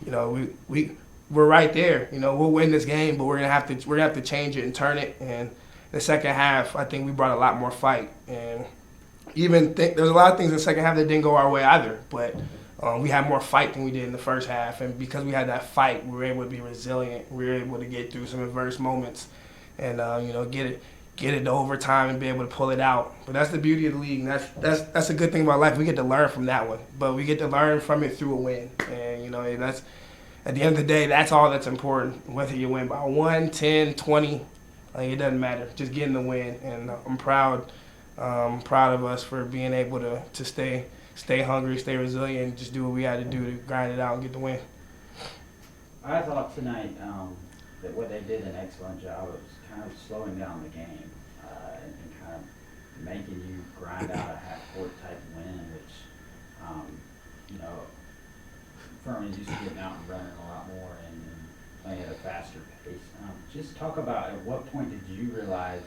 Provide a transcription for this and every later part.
you know, we're right there. You know, we'll win this game, but we're gonna have to change it and turn it. And the second half, I think we brought a lot more fight. And there's a lot of things in the second half that didn't go our way either, but we had more fight than we did in the first half. And because we had that fight, we were able to be resilient. We were able to get through some adverse moments, and get it to overtime and be able to pull it out. But that's the beauty of the league. And that's a good thing about life. We get to learn from that one, but we get to learn from it through a win. And that's at the end of the day, that's all that's important. Whether you win by 1, 10, 20, like, it doesn't matter. Just getting the win, and I'm proud of us for being able to stay hungry, stay resilient, and just do what we had to do to grind it out and get the win. I thought tonight that what they did an excellent job of kind of slowing down the game and kind of making you grind out a half-court type win, which, Furman's used to getting out and running a lot more and playing at a faster pace. Just talk about, at what point did you realize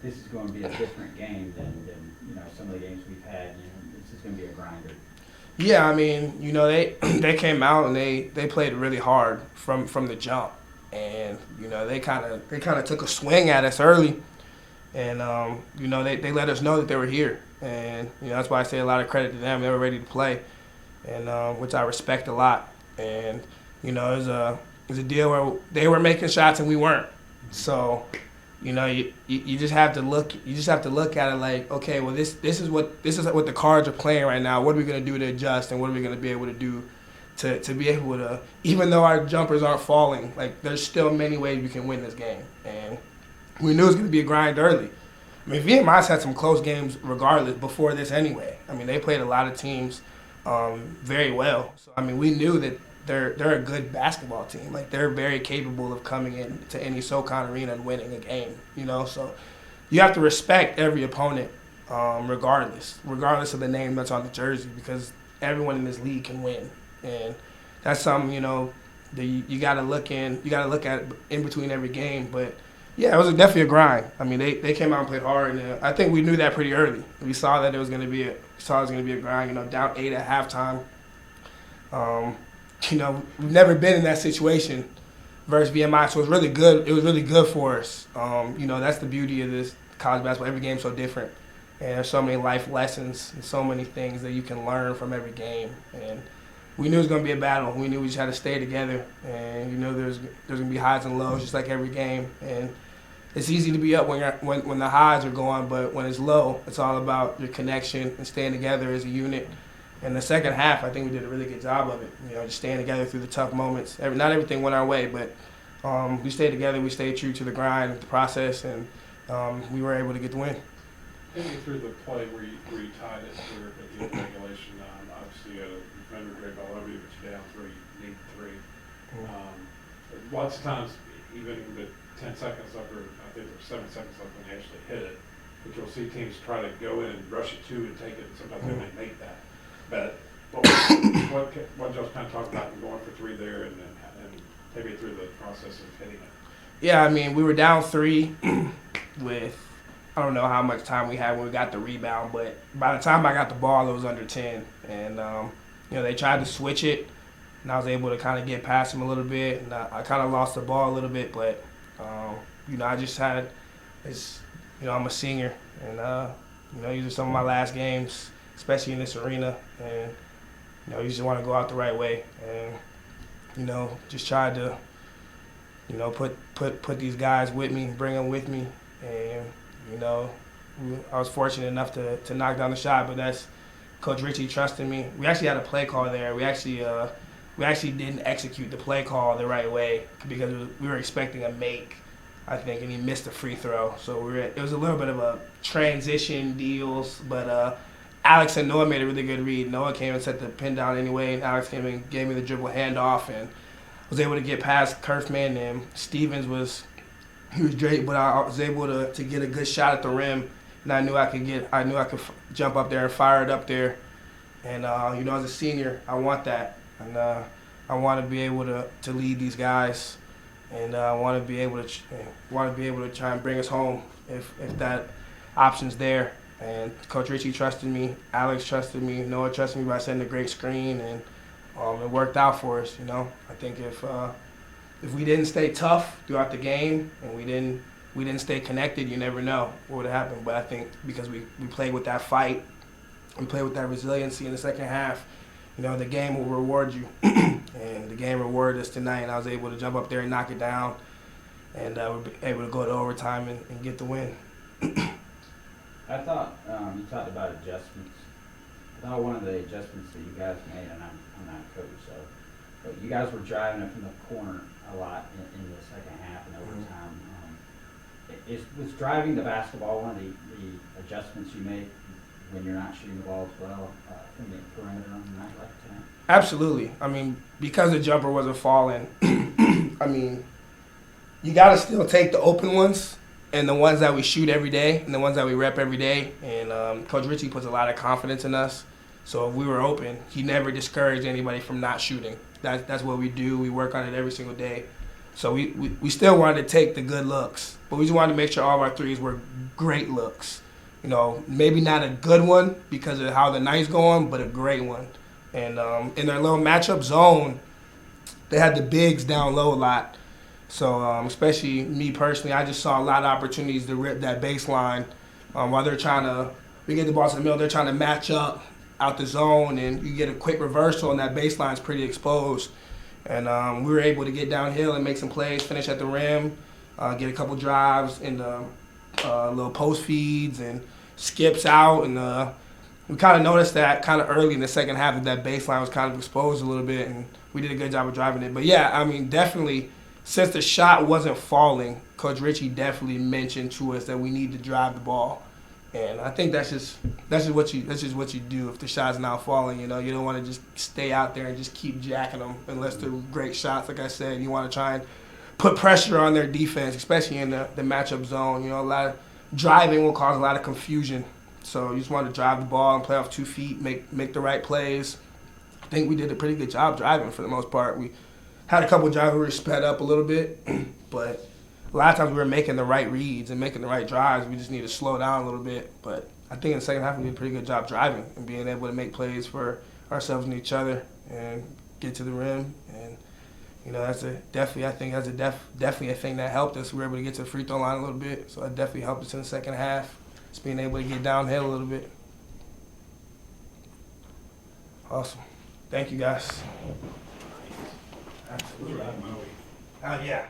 this is going to be a different game than some of the games we've had? This is going to be a grinder. Yeah, I mean, they came out and they played really hard from the jump, and they kind of took a swing at us early, and they let us know that they were here, and that's why I say a lot of credit to them. They were ready to play, and which I respect a lot. And it was a deal where they were making shots and we weren't, so. You just have to look. You just have to look at it like, okay, well, this is what the Cards are playing right now. What are we going to do to adjust, and what are we going to be able to do to be able to, even though our jumpers aren't falling, like, there's still many ways we can win this game. And we knew it was going to be a grind early. I mean, VMI's had some close games regardless before this anyway. I mean, they played a lot of teams very well. So I mean, we knew that. They're a good basketball team. Like, they're very capable of coming into any SoCon arena and winning a game. So you have to respect every opponent, regardless of the name that's on the jersey, because everyone in this league can win, and that's something that you got to look in. You got to look at in between every game. But yeah, it was definitely a grind. I mean, they came out and played hard, and I think we knew that pretty early. We saw that it was going to be a grind. Down 8 at halftime. We've never been in that situation versus VMI, so it was really good. It was really good for us. That's the beauty of this college basketball. Every game's so different, and there's so many life lessons and so many things that you can learn from every game. And we knew it was going to be a battle. We knew we just had to stay together, and there's going to be highs and lows, just like every game. And it's easy to be up when the highs are going, but when it's low, it's all about your connection and staying together as a unit. In the second half, I think we did a really good job of it. Just staying together through the tough moments. Not everything went our way, but we stayed together. We stayed true to the grind, the process, and we were able to get the win. Take me through the play where you tied it here at the end of regulation. Obviously, a defender great ball over you, but you're down 3. You need 3. Lots of times, even with 10 seconds left, or I think there's 7 seconds left when they actually hit it, but you'll see teams try to go in and rush it to and take it. And sometimes they may make that. But what Joe's kind of talked about, going for 3 there, and take me through the process of hitting it. Yeah, I mean, we were down 3 with, I don't know how much time we had when we got the rebound, but by the time I got the ball, it was under 10. And, they tried to switch it, and I was able to kind of get past them a little bit, and I kind of lost the ball a little bit, but, I just had, I'm a senior, and, these are some of my last games, especially in this arena, and you just want to go out the right way, and just try to put these guys with me, bring them with me, and I was fortunate enough to knock down the shot, but that's Coach Richey trusting me. We actually had a play call there. We actually didn't execute the play call the right way because we were expecting a make, I think, and he missed a free throw. So it was a little bit of a transition deals, but Alex and Noah made a really good read. Noah came and set the pin down anyway, and Alex came and gave me the dribble handoff and was able to get past Kerfman, and Stevens was great, but I was able to get a good shot at the rim, and I knew I could jump up there and fire it up there. And as a senior, I want that, and I want to be able to lead these guys, and I want to be able to try and bring us home if that option's there. And Coach Richey trusted me, Alex trusted me, Noah trusted me by setting a great screen, and it worked out for us. I think if we didn't stay tough throughout the game and we didn't stay connected, you never know what would have happened. But I think because we played with that fight, we played with that resiliency in the second half, the game will reward you. And the game rewarded us tonight, and I was able to jump up there and knock it down, and we were able to go to overtime and get the win. I thought you talked about adjustments. I thought one of the adjustments that you guys made, and I'm not a coach, so, but you guys were driving it from the corner a lot in the second half and overtime. Was driving the basketball one of the adjustments you make when you're not shooting the ball as well from the perimeter on a night like tonight? Absolutely. I mean, because the jumper wasn't falling, I mean, you got to still take the open ones and the ones that we shoot every day and the ones that we rep every day. And Coach Richey puts a lot of confidence in us. So if we were open, he never discouraged anybody from not shooting. That's what we do. We work on it every single day. So we still wanted to take the good looks, but we just wanted to make sure all of our threes were great looks. Maybe not a good one because of how the night's going, but a great one. And in their little matchup zone, they had the bigs down low a lot. So especially me personally, I just saw a lot of opportunities to rip that baseline while they're trying to, we get the ball to the middle, they're trying to match up out the zone, and you get a quick reversal, and that baseline's pretty exposed. And we were able to get downhill and make some plays, finish at the rim, get a couple drives in the little post feeds and skips out. And we kind of noticed that kind of early in the second half that baseline was kind of exposed a little bit, and we did a good job of driving it. But yeah, I mean, definitely, since the shot wasn't falling, Coach Richey definitely mentioned to us that we need to drive the ball. And I think that's just what you do if the shot's not falling. You don't want to just stay out there and just keep jacking them unless they're great shots. Like I said, you want to try and put pressure on their defense, especially in the matchup zone. A lot of driving will cause a lot of confusion. So you just want to drive the ball and play off 2 feet, make the right plays. I think we did a pretty good job driving for the most part. We had a couple drives where we were sped up a little bit, but a lot of times we were making the right reads and making the right drives. We just need to slow down a little bit. But I think in the second half we did a pretty good job driving and being able to make plays for ourselves and each other and get to the rim. And that's definitely a thing that helped us. We were able to get to the free throw line a little bit, so that definitely helped us in the second half. Just being able to get downhill a little bit. Awesome. Thank you, guys. Absolutely. Oh, yeah.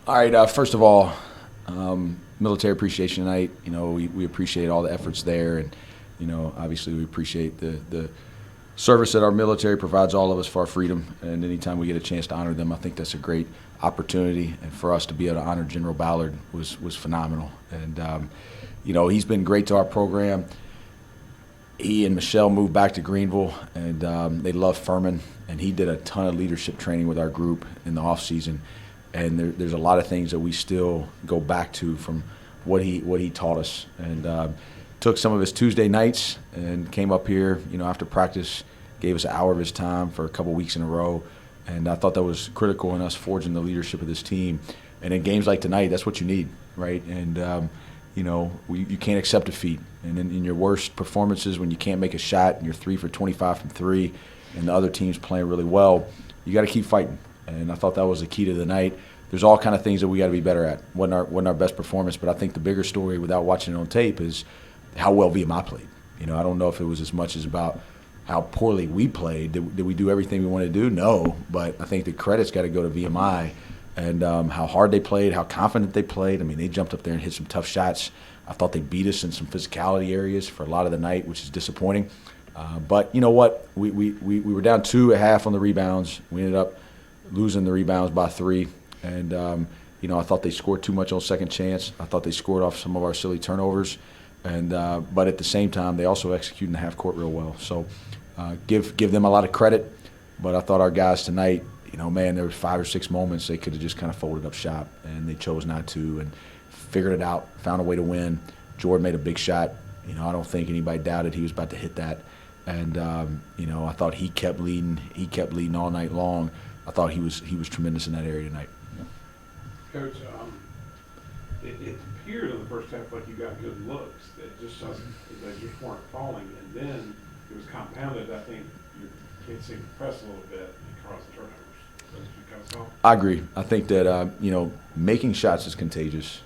All right, first of all, military appreciation night. You know, we appreciate all the efforts there, and you know, obviously we appreciate the service that our military provides all of us for our freedom. And anytime we get a chance to honor them, I think that's a great opportunity. And for us to be able to honor General Ballard was phenomenal. And you know, he's been great to our program. He and Michelle moved back to Greenville, and they love Furman. And he did a ton of leadership training with our group in the off season. And there's a lot of things that we still go back to from what he taught us. And took some of his Tuesday nights and came up here, you know, after practice, gave us an hour of his time for a couple weeks in a row. And I thought that was critical in us forging the leadership of this team. And in games like tonight, that's what you need, right? And you know, you can't accept defeat. And in your worst performances, when you can't make a shot and you're 3 for 25 from 3 and the other team's playing really well, you got to keep fighting. And I thought that was the key to the night. There's all kind of things that we got to be better at. Wasn't our best performance, but I think the bigger story, without watching it on tape, is how well VMI played. You know, I don't know if it was as much as about how poorly we played. Did we do everything we wanted to do? No, but I think the credit's got to go to VMI and how hard they played, how confident they played. I mean, they jumped up there and hit some tough shots. I thought they beat us in some physicality areas for a lot of the night, which is disappointing. But you know what? We were down 2 at half on the rebounds. We ended up losing the rebounds by 3. And, you know, I thought they scored too much on second chance. I thought they scored off some of our silly turnovers. And but at the same time, they also executed in the half court real well. So give them a lot of credit. But I thought our guys tonight, you know, man, there were 5 or 6 moments they could have just kind of folded up shop, and they chose not to and figured it out, found a way to win. Jordan made a big shot. You know, I don't think anybody doubted he was about to hit that. And you know, I thought he kept leading. He kept leading all night long. I thought he was tremendous in that area tonight. Coach, it appeared in the first half like you got good looks. That just doesn't, they just weren't falling. And then it was compounded. I think your kids seemed to press a little bit and cause the turnovers. That's because of. I agree. I think that you know, making shots is contagious,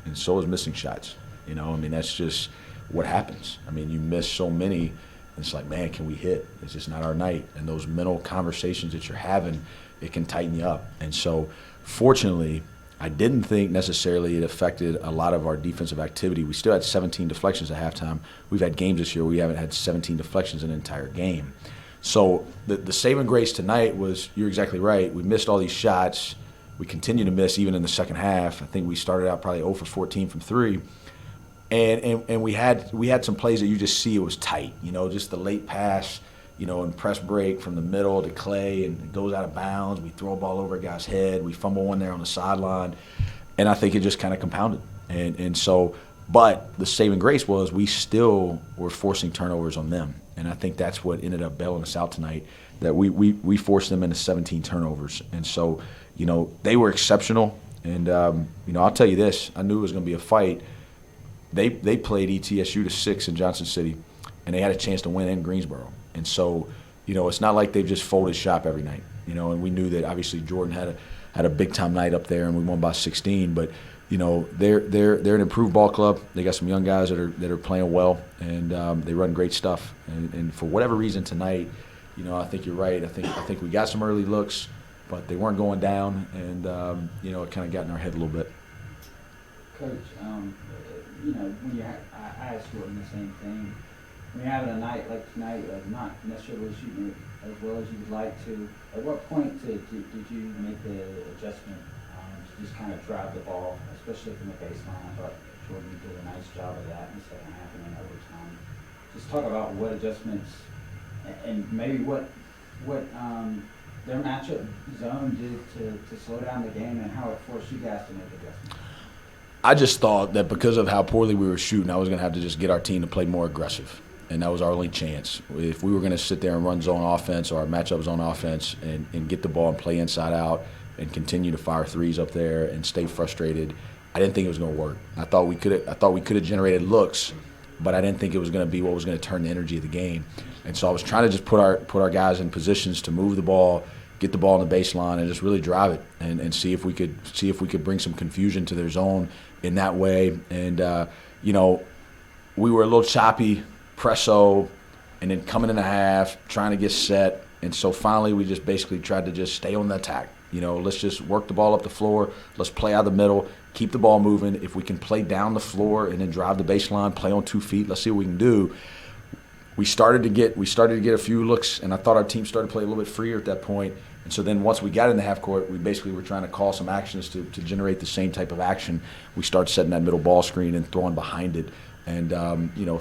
and so is missing shots. You know, I mean, that's just what happens. I mean, you miss so many. And it's like, man, can we hit? It's just not our night. And those mental conversations that you're having, it can tighten you up. And so, fortunately, I didn't think necessarily it affected a lot of our defensive activity. We still had 17 deflections at halftime. We've had games this year where we haven't had 17 deflections in an entire game. So the saving grace tonight was, you're exactly right, we missed all these shots. We continue to miss even in the second half. I think we started out probably 0 for 14 from 3. And we had some plays that you just see it was tight, you know, just the late pass, you know, and press break from the middle to Clay, and it goes out of bounds. We throw a ball over a guy's head. We fumble one there on the sideline. And I think it just kind of compounded. And so, but the saving grace was we still were forcing turnovers on them. And I think that's what ended up bailing us out tonight, that we forced them into 17 turnovers. And so, you know, they were exceptional. And, you know, I'll tell you this, I knew it was going to be a fight. They played ETSU to 6 in Johnson City, and they had a chance to win in Greensboro. And so, you know, it's not like they've just folded shop every night, you know. And we knew that obviously Jordan had a big time night up there, and we won by 16. But you know, they're an improved ball club. They got some young guys that are playing well, and they run great stuff. And for whatever reason tonight, you know, I think you're right. I think we got some early looks, but they weren't going down, and you know, it kind of got in our head a little bit. Coach, you know, when I asked Jordan the same thing. When you're having a night like tonight, not necessarily shooting it as well as you would like to, at what point did you make the adjustment to just kind of drive the ball, especially from the baseline? I thought Jordan did a nice job of that in the second half and in overtime. Just talk about what adjustments and maybe what their matchup zone did to slow down the game and how it forced you guys to make adjustments. I just thought that because of how poorly we were shooting, I was going to have to just get our team to play more aggressive. And that was our only chance. If we were going to sit there and run zone offense or our matchup zone offense and get the ball and play inside out and continue to fire threes up there and stay frustrated, I didn't think it was going to work. I thought we could have generated looks, but I didn't think it was going to be what was going to turn the energy of the game. And so I was trying to just put our guys in positions to move the ball, get the ball on the baseline, and just really drive it and see if we could bring some confusion to their zone in that way. And you know, we were a little choppy, presso, and then coming in the half, trying to get set. And so finally we just basically tried to just stay on the attack Let's just work the ball up the floor. Let's play out of the middle, keep the ball moving. If we can play down the floor and then drive the baseline, play on 2 feet, let's see what we can do. We started to get a few looks, and I thought our team started to play a little bit freer at that point. And so then once we got in the half court, we basically were trying to call some actions to generate the same type of action. We started setting that middle ball screen and throwing behind it, and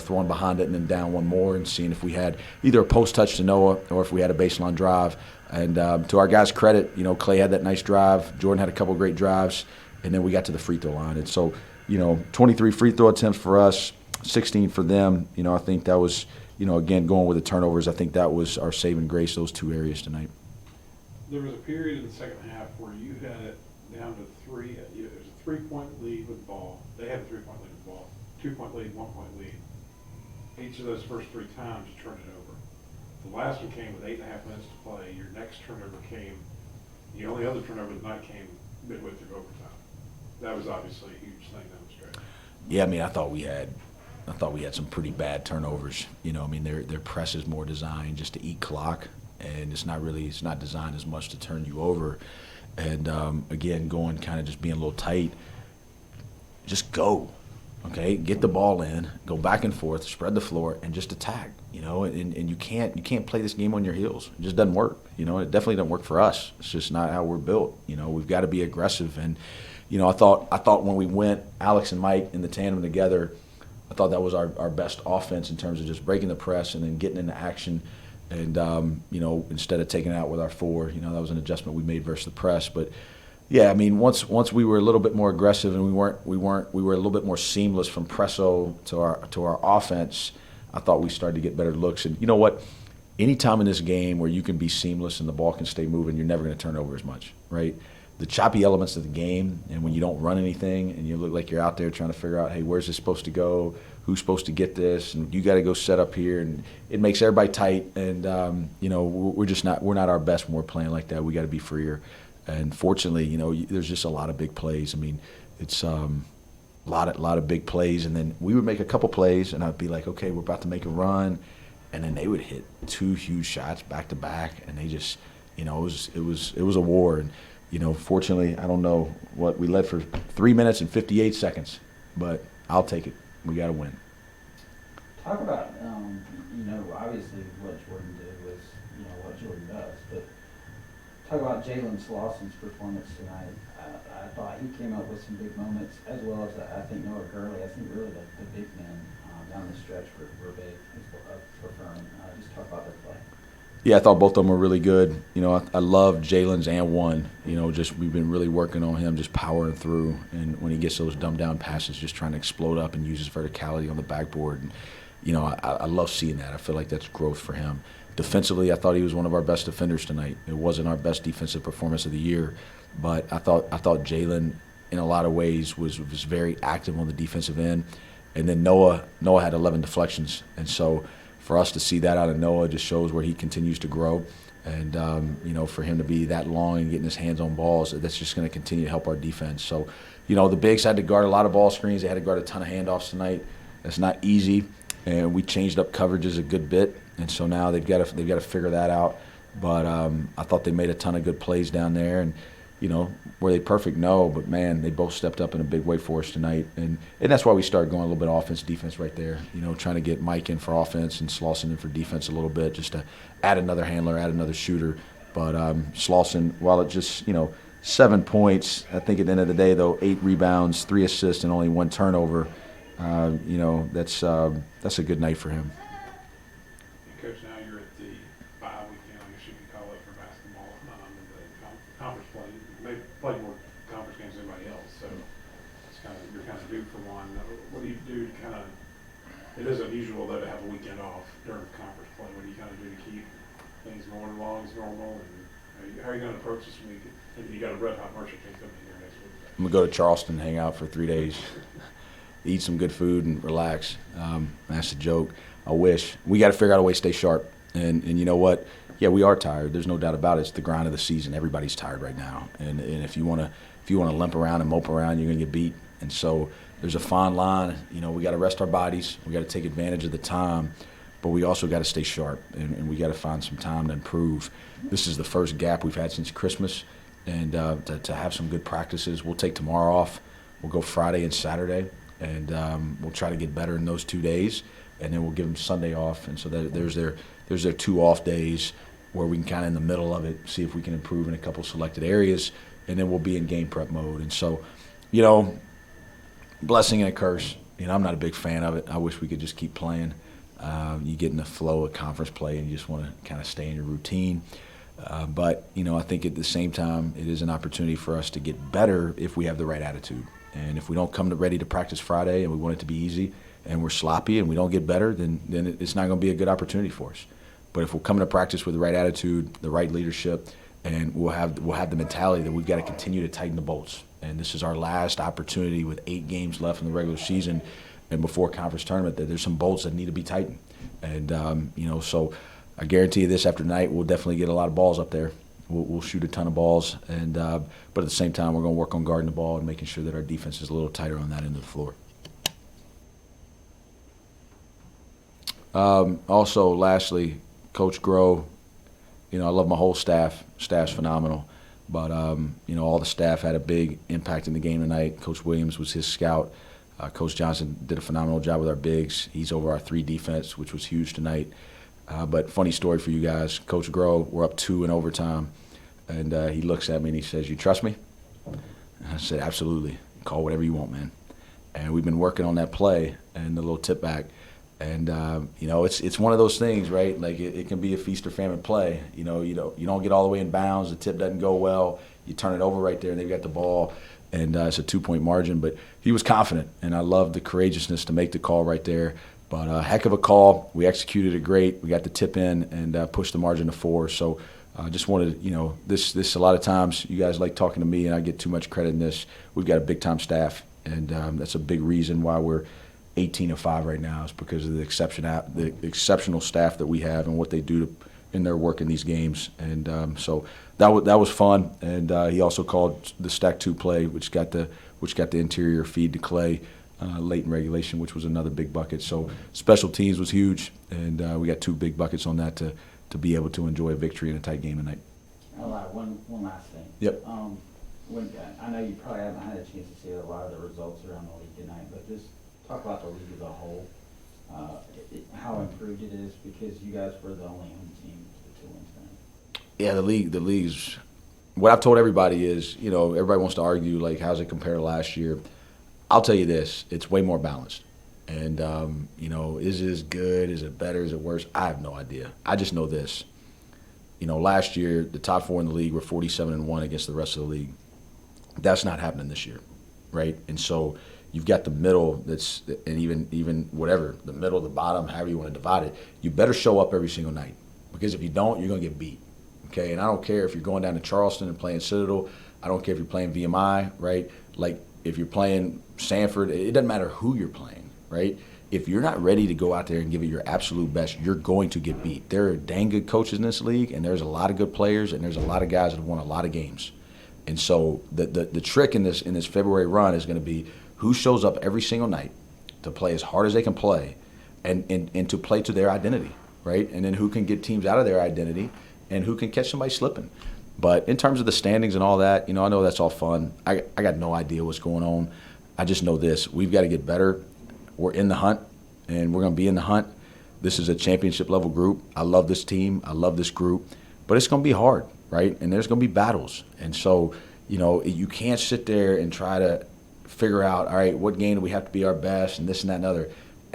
throwing behind it and then down one more and seeing if we had either a post touch to Noah or if we had a baseline drive. And to our guys' credit, Clay had that nice drive. Jordan had a couple great drives, and then we got to the free throw line. And so, 23 free throw attempts for us, 16 for them. I think that was, again, going with the turnovers, I think that was our saving grace, those 2 areas tonight. There was a period in the second half where you had it down to 3. There was a 3-point lead with the ball. They had a 3-point lead with the ball. 2-point lead, 1-point lead. Each of those first 3 times you turned it over. The last one came with 8.5 minutes to play. Your next turnover came, the only other turnover of the night came midway through overtime. That was obviously a huge thing down the stretch. Yeah, I thought we had some pretty bad turnovers. Their press is more designed just to eat clock, and it's not designed as much to turn you over. And again, going kind of just being a little tight, just go. Okay, get the ball in, go back and forth, spread the floor, and just attack. And you can't play this game on your heels. It just doesn't work. It definitely doesn't work for us. It's just not how we're built. We've got to be aggressive. And I thought when we went Alex and Mike in the tandem together, I thought that was our best offense in terms of just breaking the press and then getting into action. And instead of taking it out with our 4, that was an adjustment we made versus the press. But yeah, once we were a little bit more aggressive and we were a little bit more seamless from presso to our offense, I thought we started to get better looks. And you know what? Any time in this game where you can be seamless and the ball can stay moving, you're never going to turn over as much, right? The choppy elements of the game, and when you don't run anything and you look like you're out there trying to figure out, hey, where's this supposed to go? Who's supposed to get this? And you got to go set up here, and it makes everybody tight. And we're not our best when we're playing like that. We got to be freer. And fortunately, there's just a lot of big plays. It's a lot of big plays, and then we would make a couple plays, and I'd be like, okay, we're about to make a run, and then they would hit 2 huge shots back to back, and they just, it was a war. And fortunately, I don't know what we led for 3 minutes and 58 seconds, but I'll take it. We got to win. Talk about, obviously what Jordan did was, what Jordan does, but talk about Jalen Slausson's performance tonight. I thought he came up with some big moments, as well as I think Noah Gurley. I think really the big men down the stretch were big for Furman. Just talk about their play. Yeah, I thought both of them were really good. I love Jalen's and one. Just we've been really working on him, just powering through. And when he gets those dumbed down passes, just trying to explode up and use his verticality on the backboard. And, I love seeing that. I feel like that's growth for him. Defensively, I thought he was one of our best defenders tonight. It wasn't our best defensive performance of the year, but I thought Jalen, in a lot of ways, was very active on the defensive end. And then Noah had 11 deflections, and so for us to see that out of Noah just shows where he continues to grow. And, for him to be that long and getting his hands on balls, that's just going to continue to help our defense. So, the bigs had to guard a lot of ball screens. They had to guard a ton of handoffs tonight. That's not easy, and we changed up coverages a good bit. And so now they've got to figure that out. But I thought they made a ton of good plays down there. And, were they perfect? No. But, man, they both stepped up in a big way for us tonight. And that's why we started going a little bit offense, defense right there, trying to get Mike in for offense and Slauson in for defense a little bit just to add another handler, add another shooter. But Slauson, while it just, 7 points, I think at the end of the day, though, 8 rebounds, 3 assists, and only 1 turnover, that's a good night for him. Coach, now you're at the bye weekend, I guess you could call it, for basketball, the conference play. They played more conference games than anybody else, so you're kind of due for one. What do you do to kind of? It is unusual though to have a weekend off during conference play. What do you kind of do to keep things going along as normal? And how are you going to approach this week? And you got a red hot merchant thing coming here next week. I'm gonna go to Charleston, hang out for 3 days, eat some good food, and relax. That's a joke. I wish. We got to figure out a way to stay sharp. And you know what? Yeah, we are tired. There's no doubt about it. It's the grind of the season. Everybody's tired right now. And if you want to limp around and mope around, you're going to get beat. And so there's a fine line. We got to rest our bodies. We got to take advantage of the time. But we also got to stay sharp. And we got to find some time to improve. This is the first gap we've had since Christmas. and to have some good practices. We'll take tomorrow off. We'll go Friday and Saturday, and we'll try to get better in those 2 days, and then we'll give them Sunday off. And so that there's their 2 off days where we can kind of in the middle of it see if we can improve in a couple selected areas, and then we'll be in game prep mode. And so, blessing and a curse. I'm not a big fan of it. I wish we could just keep playing. You get in the flow of conference play and you just want to kind of stay in your routine. But I think at the same time, it is an opportunity for us to get better if we have the right attitude. And if we don't come ready to practice Friday and we want it to be easy and we're sloppy and we don't get better, then it's not going to be a good opportunity for us. But if we're coming to practice with the right attitude, the right leadership, and we'll have the mentality that we've got to continue to tighten the bolts. And this is our last opportunity with 8 games left in the regular season and before conference tournament, that there's some bolts that need to be tightened. And, so I guarantee you this, after tonight, we'll definitely get a lot of balls up there. We'll shoot a ton of balls. And but at the same time, we're going to work on guarding the ball and making sure that our defense is a little tighter on that end of the floor. Also, lastly, Coach Groh, I love my whole staff. Staff's phenomenal. But, all the staff had a big impact in the game tonight. Coach Williams was his scout. Coach Johnson did a phenomenal job with our bigs. He's over our 3 defense, which was huge tonight. But funny story for you guys. Coach Groh, we're up 2 in overtime. And he looks at me and he says, "You trust me?" And I said, "Absolutely. Call whatever you want, man." And we've been working on that play and the little tip back. And, it's one of those things, right? Like it can be a feast or famine play. You don't get all the way in bounds. The tip doesn't go well. You turn it over right there and they've got the ball. And it's a 2-point margin. But he was confident, and I love the courageousness to make the call right there. But a heck of a call. We executed it great. We got the tip in and pushed the margin to 4. So I just wanted, this a lot of times you guys like talking to me, and I get too much credit in this. We've got a big-time staff, and that's a big reason why we're 18-5 right now, is because of the exceptional staff that we have and what they do in their work in these games. And so that was fun. And he also called the stack 2 play, which got the interior feed to Clay late in regulation, which was another big bucket. So special teams was huge, and we got 2 big buckets on that to be able to enjoy a victory in a tight game tonight. All right, one last thing. Yep. I know you probably haven't had a chance to see a lot of the results around the league tonight, but just talk about the league as a whole, how improved it is, because you guys were the only home team to win tonight. Yeah, the league's. What I've told everybody is, everybody wants to argue like, how's it compare to last year? I'll tell you this: it's way more balanced. And is it as good? Is it better? Is it worse? I have no idea. I just know this. Last year the top 4 in the league were 47-1 against the rest of the league. That's not happening this year, right? And so you've got the middle and even whatever, the middle, the bottom, however you want to divide it, you better show up every single night, because if you don't, you're going to get beat, okay? And I don't care if you're going down to Charleston and playing Citadel. I don't care if you're playing VMI, right? Like if you're playing Sanford, it doesn't matter who you're playing, right? If you're not ready to go out there and give it your absolute best, you're going to get beat. There are dang good coaches in this league, and there's a lot of good players, and there's a lot of guys that have won a lot of games. And so the trick in this February run is going to be who shows up every single night to play as hard as they can play and to play to their identity, right? And then who can get teams out of their identity and who can catch somebody slipping. But in terms of the standings and all that, I know that's all fun. I got no idea what's going on. I just know this: we've got to get better. We're in the hunt, and we're going to be in the hunt. This is a championship-level group. I love this team. I love this group. But it's going to be hard, right? And there's going to be battles. And so, you can't sit there and try to figure out, all right, what game do we have to be our best and this and that and other.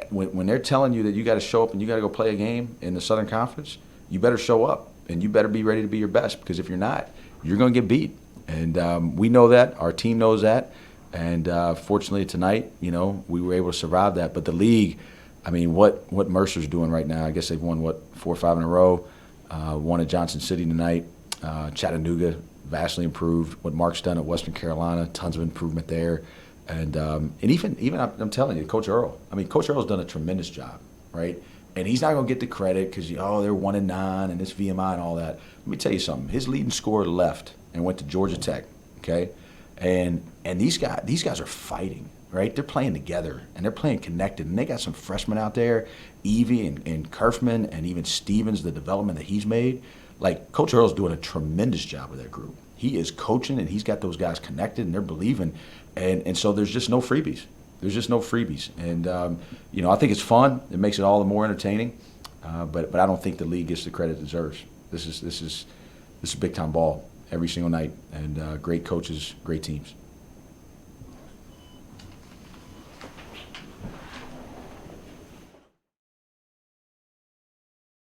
When they're telling you that you got to show up and you got to go play a game in the Southern Conference, you better show up, and you better be ready to be your best, because if you're not, you're going to get beat. And we know that. Our team knows that. And fortunately tonight, we were able to survive that. But the league, what Mercer's doing right now, I guess they've won, 4 or 5 in a row. Won at Johnson City tonight. Chattanooga, vastly improved. What Mark's done at Western Carolina, tons of improvement there. And even I'm telling you, Coach Earl. Coach Earl's done a tremendous job, right? And he's not going to get the credit because, they're 1-9 and this VMI and all that. Let me tell you something. His leading scorer left and went to Georgia Tech, okay? And these guys are fighting, right? They're playing together, and they're playing connected. And they got some freshmen out there, Evie and Kerfman, and even Stevens, the development that he's made. Like, Coach Earl's doing a tremendous job with that group. He is coaching, and he's got those guys connected, and they're believing. And so there's just no freebies. There's just no freebies. And, I think it's fun. It makes it all the more entertaining. But I don't think the league gets the credit it deserves. This is big-time ball every single night, and great coaches, great teams.